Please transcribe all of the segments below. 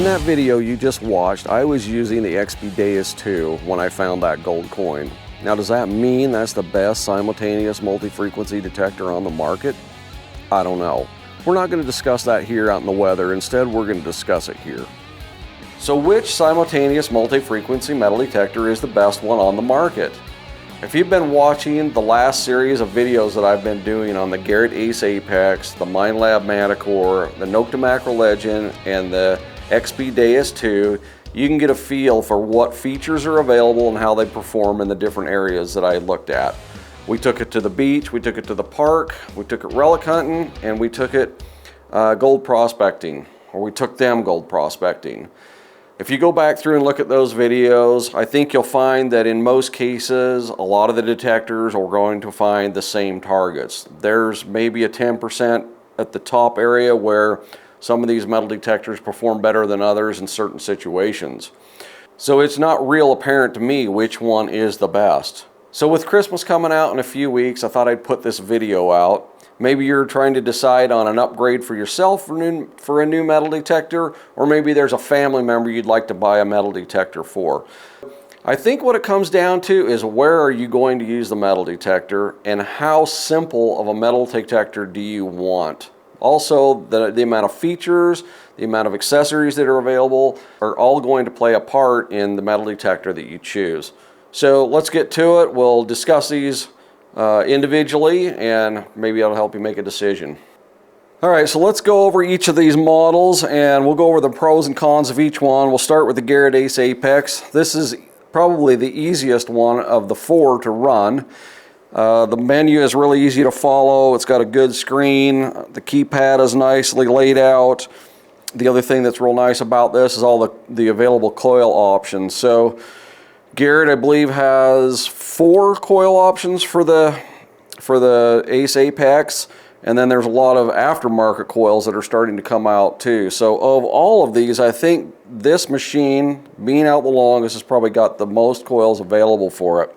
that video you just watched, I was using the XP Deus 2 when I found that gold coin. Now, does that mean that's the best simultaneous multi-frequency detector on the market? I don't know. We're not going to discuss that here out in the weather. Instead, we're going to discuss it here. So which simultaneous multi-frequency metal detector is the best one on the market? If you've been watching the last series of videos that I've been doing on the Garrett Ace Apex, the Minelab Manticore, the Nokta Legend, and the XP Deus 2, you can get a feel for what features are available and how they perform in the different areas that I looked at. We took it to the beach, we took it to the park, we took it relic hunting, and we took it gold prospecting, or we took them gold prospecting. If you go back through and look at those videos, I think you'll find that in most cases, a lot of the detectors are going to find the same targets. There's maybe a 10% at the top area where some of these metal detectors perform better than others in certain situations. So it's not real apparent to me which one is the best. So with Christmas coming out in a few weeks, I thought I'd put this video out. Maybe you're trying to decide on an upgrade for yourself for a new metal detector, or maybe there's a family member you'd like to buy a metal detector for. I think what it comes down to is where are you going to use the metal detector and how simple of a metal detector do you want. Also, the amount of features, the amount of accessories that are available are all going to play a part in the metal detector that you choose. So let's get to it. We'll discuss these individually, and maybe it'll help you make a decision. All right, so let's go over each of these models and we'll go over the pros and cons of each one. We'll start with the Garrett Ace Apex. This is probably the easiest one of the four to run. The menu is really easy to follow. It's got a good screen. The keypad is nicely laid out. The other thing that's real nice about this is all the available coil options. So Garrett, I believe, has 4 coil options for the Ace Apex, and then there's a lot of aftermarket coils that are starting to come out too. So of all of these, I think this machine, being out the longest, has probably got the most coils available for it.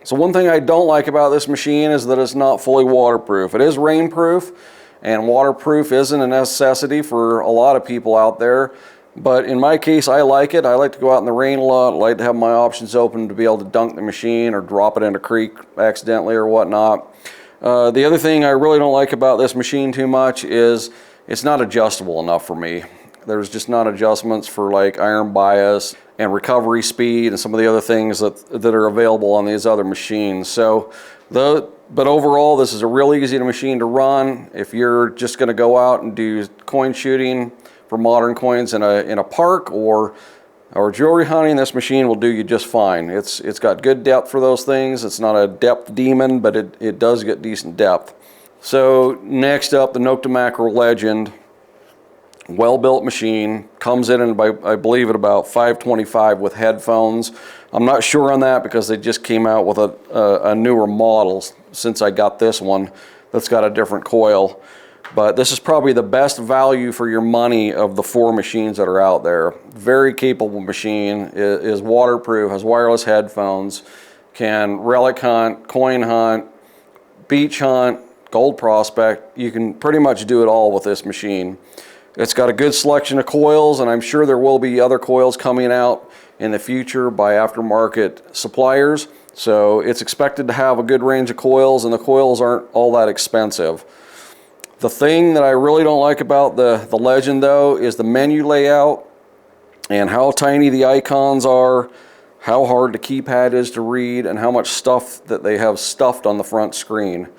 So one thing I don't like about this machine is that it's not fully waterproof. It is rainproof, and waterproof isn't a necessity for a lot of people out there. But in my case, I like it. I like to go out in the rain a lot. I like to have my options open to be able to dunk the machine or drop it in a creek accidentally or whatnot. The other thing I really don't like about this machine too much is it's not adjustable enough for me. There's just not adjustments for like iron bias and recovery speed and some of the other things that are available on these other machines. So, but overall, this is a real easy machine to run. If you're just going to go out and do coin shooting for modern coins in a park or jewelry hunting, this machine will do you just fine. It's got good depth for those things. It's not a depth demon, but it does get decent depth. So next up, the Nokta Legend, well-built machine, comes in I believe at about $525 with headphones. I'm not sure on that because they just came out with a newer model since I got this one that's got a different coil. But this is probably the best value for your money of the 4 machines that are out there. Very capable machine, is waterproof, has wireless headphones, can relic hunt, coin hunt, beach hunt, gold prospect. You can pretty much do it all with this machine. It's got a good selection of coils, and I'm sure there will be other coils coming out in the future by aftermarket suppliers. So it's expected to have a good range of coils, and the coils aren't all that expensive. The thing that I really don't like about the Legend, though, is the menu layout and how tiny the icons are, how hard the keypad is to read, and how much stuff that they have stuffed on the front screen.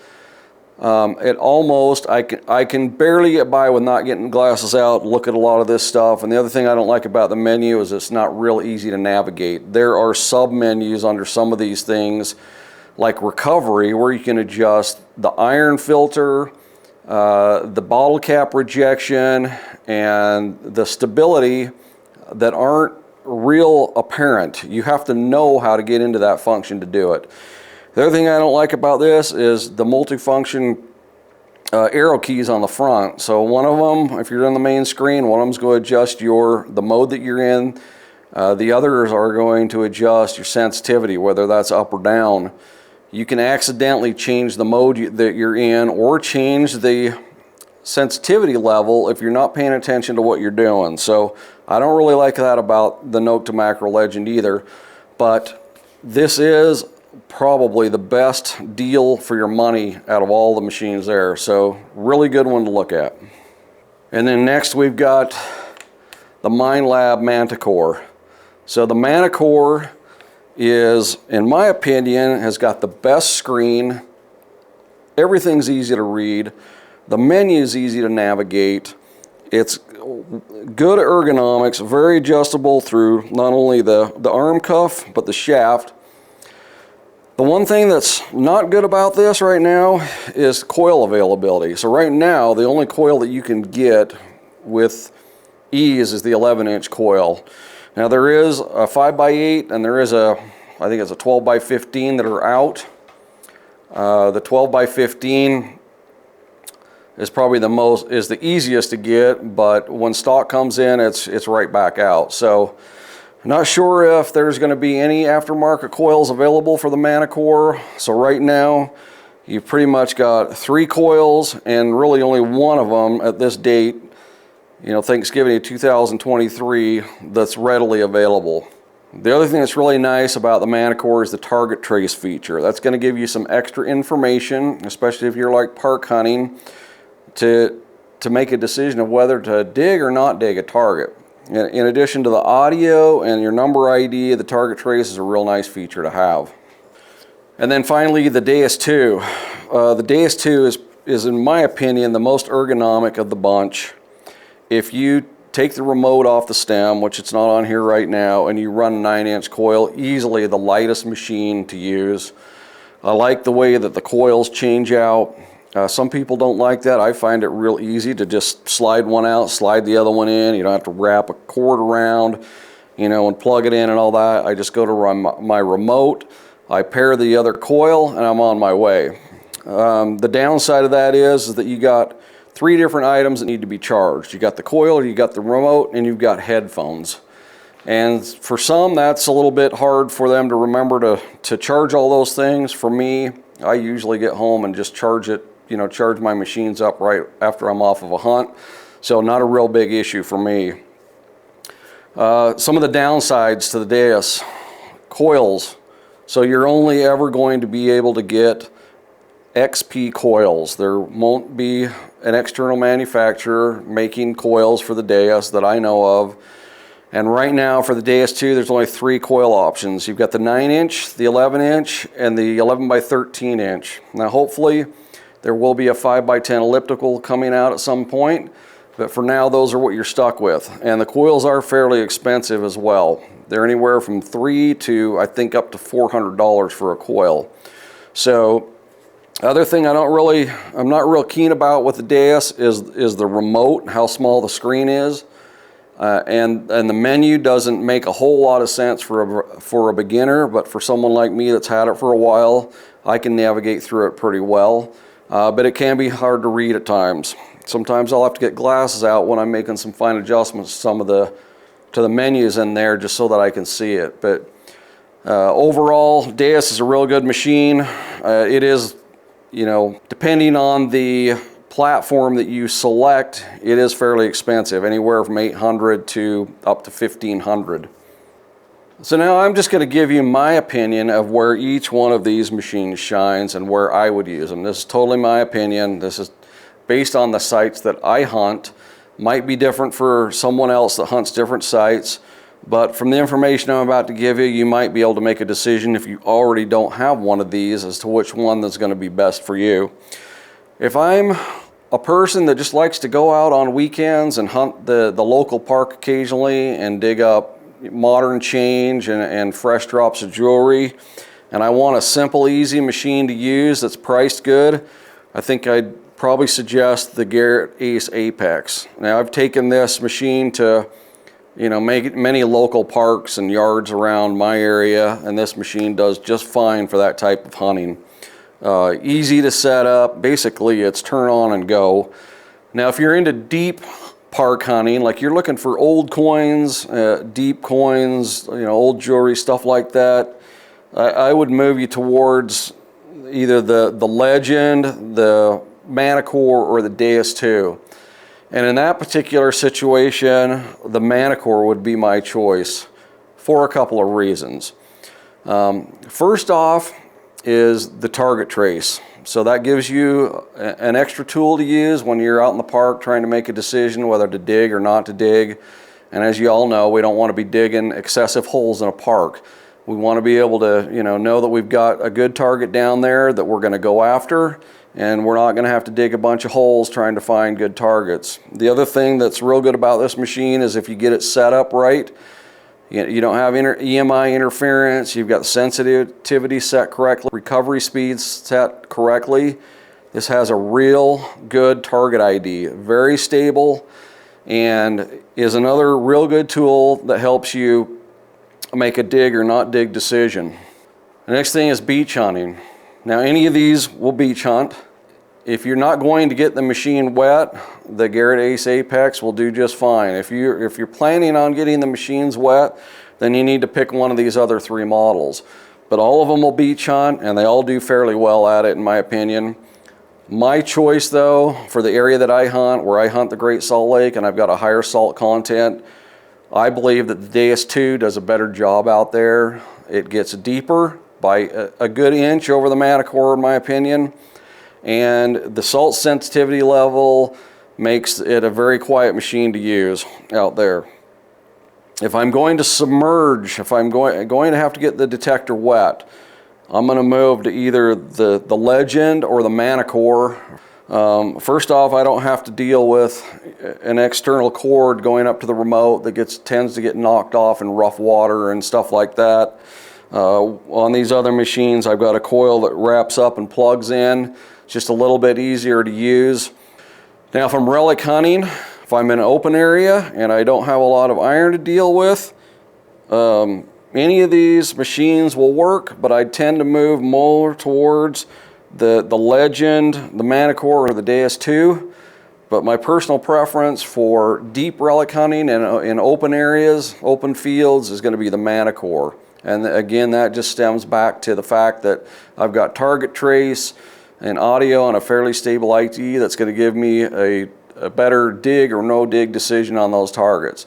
I can barely get by with not getting glasses out and look at a lot of this stuff. And the other thing I don't like about the menu is it's not real easy to navigate. There are sub-menus under some of these things, like recovery, where you can adjust the iron filter, the bottle cap rejection, and the stability that aren't real apparent. You have to know how to get into that function to do it. The other thing I don't like about this is the multifunction arrow keys on the front. So one of them, if you're on the main screen, one of them's going to adjust the mode that you're in. The others are going to adjust your sensitivity, whether that's up or down. You can accidentally change the mode that you're in or change the sensitivity level if you're not paying attention to what you're doing. So I don't really like that about the Nokta Macro Legend either, but this is probably the best deal for your money out of all the machines there. So really good one to look at. And then next we've got the Minelab Manticore. So the Manticore is, in my opinion, has got the best screen. Everything's easy to read. The menu is easy to navigate. It's good ergonomics, very adjustable through not only the arm cuff, but the shaft. The one thing that's not good about this right now is coil availability. So right now, the only coil that you can get with ease is the 11-inch coil. Now there is a 5x8 and there is I think it's a 12x15 that are out. The 12x15 is probably the easiest to get, but when stock comes in, it's right back out. So I'm not sure if there's going to be any aftermarket coils available for the Manticore. So right now, you've pretty much got 3 coils and really only one of them at this date, you know, Thanksgiving of 2023, that's readily available. The other thing that's really nice about the Manticore is the target trace feature. That's going to give you some extra information, especially if you're like park hunting, to make a decision of whether to dig or not dig a target. In addition to the audio and your number ID, the target trace is a real nice feature to have. And then finally, the Deus 2. The Deus 2 is, in my opinion, the most ergonomic of the bunch. If you take the remote off the stem, which it's not on here right now, and you run a 9-inch coil, easily the lightest machine to use. I like the way that the coils change out. Some people don't like that. I find it real easy to just slide one out, slide the other one in. You don't have to wrap a cord around, you know, and plug it in and all that. I just go to run my remote, I pair the other coil, and I'm on my way. The downside of that is that you got 3 different items that need to be charged. You got the coil, you got the remote, and you've got headphones. And for some, that's a little bit hard for them to remember to charge all those things. For me, I usually get home and just charge it, you know, charge my machines up right after I'm off of a hunt. So not a real big issue for me. Some of the downsides to the Deus: coils. So you're only ever going to be able to get XP coils. There won't be an external manufacturer making coils for the Deus that I know of. And right now for the Deus 2, there's only 3 coil options. You've got the 9-inch, the 11-inch, and the 11x13-inch. Now hopefully there will be a 5x10 elliptical coming out at some point, but for now those are what you're stuck with. And the coils are fairly expensive as well. They're anywhere from $300 to I think up to $400 for a coil. So other thing I'm not real keen about with the Deus is the remote, how small the screen is. And the menu doesn't make a whole lot of sense for a beginner, but for someone like me that's had it for a while, I can navigate through it pretty well. But it can be hard to read at times. Sometimes I'll have to get glasses out when I'm making some fine adjustments to the menus in there just so that I can see it. But overall, Deus is a real good machine. It is, you know, depending on the platform that you select, it is fairly expensive, anywhere from $800 to up to $1,500. So now I'm just going to give you my opinion of where each one of these machines shines and where I would use them. This is totally my opinion. This is based on the sites that I hunt. Might be different for someone else that hunts different sites, but from the information I'm about to give you, you might be able to make a decision if you already don't have one of these as to which one that's going to be best for you. If I'm a person that just likes to go out on weekends and hunt the local park occasionally and dig up modern change and fresh drops of jewelry, and I want a simple, easy machine to use that's priced good, I think I'd probably suggest the Garrett Ace Apex. Now I've taken this machine to, you know, many local parks and yards around my area, and this machine does just fine for that type of hunting. Easy to set up. Basically it's turn on and go. Now if you're into deep park hunting, like you're looking for old coins, deep coins, you know, old jewelry, stuff like that, I would move you towards either the Legend, the Manticore or the Deus 2. And in that particular situation, the Manticore would be my choice for a couple of reasons. First off is the target trace. So that gives you an extra tool to use when you're out in the park trying to make a decision whether to dig or not to dig. And as you all know, we don't want to be digging excessive holes in a park. We want to be able to, know that we've got a good target down there that we're going to go after, and we're not going to have to dig a bunch of holes trying to find good targets. The other thing that's real good about this machine is if you get it set up right, you don't have EMI interference, you've got the sensitivity set correctly, recovery speeds set correctly. This has a real good target ID, very stable, and is another real good tool that helps you make a dig or not dig decision. The next thing is beach hunting. Now any of these will beach hunt. If you're not going to get the machine wet, the Garrett Ace Apex will do just fine. If you're planning on getting the machines wet, then you need to pick one of these other 3 models. But all of them will beach hunt, and they all do fairly well at it in my opinion. My choice though, for the area that I hunt, where I hunt the Great Salt Lake and I've got a higher salt content, I believe that the Deus 2 does a better job out there. It gets deeper by a good inch over the Manticore in my opinion. And the salt sensitivity level makes it a very quiet machine to use out there. If I'm going to submerge, if I'm going to have to get the detector wet, I'm going to move to either the Legend or the Manticore. First off, I don't have to deal with an external cord going up to the remote that tends to get knocked off in rough water and stuff like that. On these other machines, I've got a coil that wraps up and plugs in. It's just a little bit easier to use. Now if I'm relic hunting, if I'm in an open area and I don't have a lot of iron to deal with, any of these machines will work, but I tend to move more towards the Legend, the Manticore, or the Deus 2. But my personal preference for deep relic hunting and in open areas, open fields, is going to be the Manticore. And again, that just stems back to the fact that I've got target trace and audio and a fairly stable IT that's going to give me a better dig or no dig decision on those targets.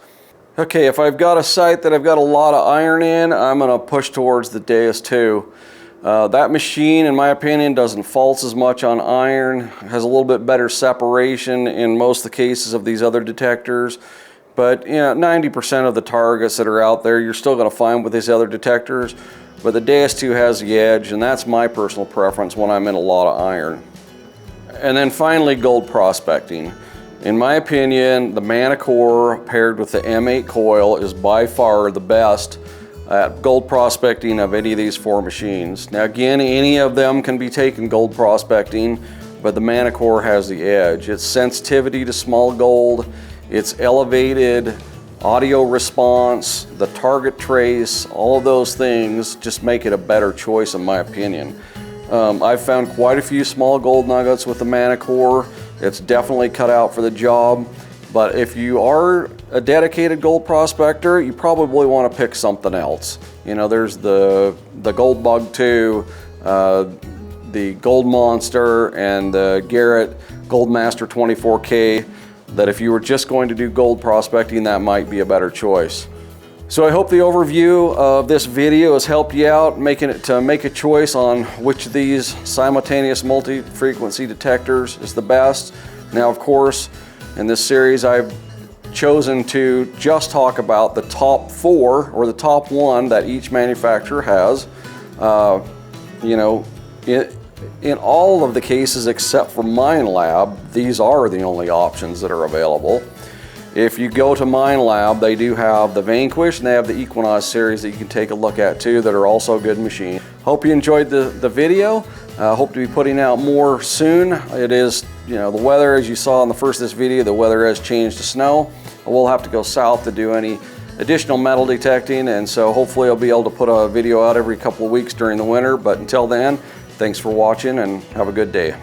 Okay, if I've got a site that I've got a lot of iron in, I'm going to push towards the Deus 2. That machine, in my opinion, doesn't false as much on iron, has a little bit better separation in most of the cases of these other detectors. But 90% of the targets that are out there, you're still going to find with these other detectors. But the Deus 2 has the edge, and that's my personal preference when I'm in a lot of iron. And then finally, gold prospecting. In my opinion, the Manticore paired with the M8 coil is by far the best at gold prospecting of any of these 4 machines. Now again, any of them can be taken gold prospecting, but the Manticore has the edge. Its sensitivity to small gold, its elevated audio response, the target trace, all of those things just make it a better choice in my opinion. I've found quite a few small gold nuggets with the Manticore. It's definitely cut out for the job. But if you are a dedicated gold prospector, you probably want to pick something else. There's the Gold Bug 2, the Gold Monster, and the Garrett Goldmaster 24K, that if you were just going to do gold prospecting, that might be a better choice. So I hope the overview of this video has helped you out, to make a choice on which of these simultaneous multi-frequency detectors is the best. Now, of course, in this series, I've chosen to just talk about the top 4 or the top 1 that each manufacturer has. In all of the cases except for Minelab, these are the only options that are available. If you go to Minelab, they do have the Vanquish and they have the Equinox series that you can take a look at too, that are also good machines. Hope you enjoyed the video. Hope to be putting out more soon. It is, the weather, as you saw in the first of this video, the weather has changed to snow. We'll have to go south to do any additional metal detecting, and so hopefully I'll be able to put a video out every couple of weeks during the winter. But until then, thanks for watching and have a good day.